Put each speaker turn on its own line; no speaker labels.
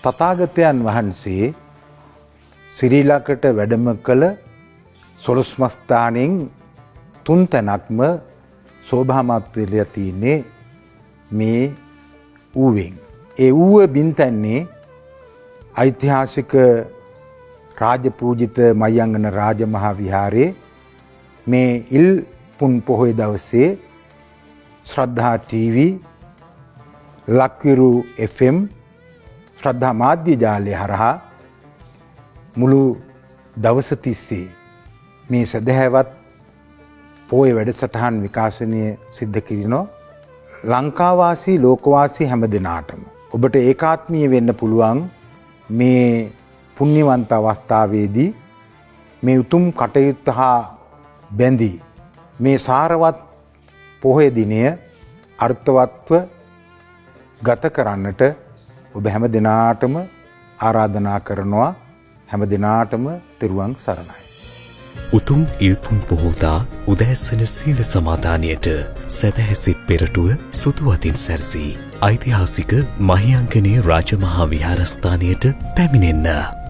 තථාගතයන් වහන්සේ ශ්‍රී ලංකාවට වැඩම කළ සොළොස්මස්ථානෙන් 3 තැනක්ම සෝභාමත් වෙලා තියෙන්නේ මේ ඌවෙන්. ඒ ඌව බින්තන්නේ ඓතිහාසික රාජපූජිත මයංගන රාජමහා විහාරයේ මේ ඉල් පුන් පොහොය දවසේ ශ්‍රද්ධා ටීවී ලක්විරු FM ශ්‍රද්ධා මාධ්‍ය ජාලය හරහා මුළු දවස තිස්සේ මේ සදහැවත් පොය වැඩසටහන් විකාශනය සිද්ධ කිරිනෝ ලංකාවාසී ලෝකවාසී හැම දෙනාටම ඔබට ඒකාත්මීය වෙන්න පුළුවන් මේ පුණ්‍යවන්ත අවස්ථාවේදී මේ උතුම් කටයුත්ත හා බැඳී මේ සාරවත් පොහොය දිනය අර්ථවත්ව ගත කරන්නට ඔබ හැම දිනාටම ආරාධනා කරනවා. හැම දිනාටම තෙරුවන් සරණයි.
උතුම් ඉල්පුන් පොහෝදා උදෑසන සීල සමාදානයට සැදැහැසිත් පෙරටුව සුදු අතින් සැරසී ඓතිහාසික මහියංගනේ රාජමහා විහාරස්ථානයට පැමිණෙන්න.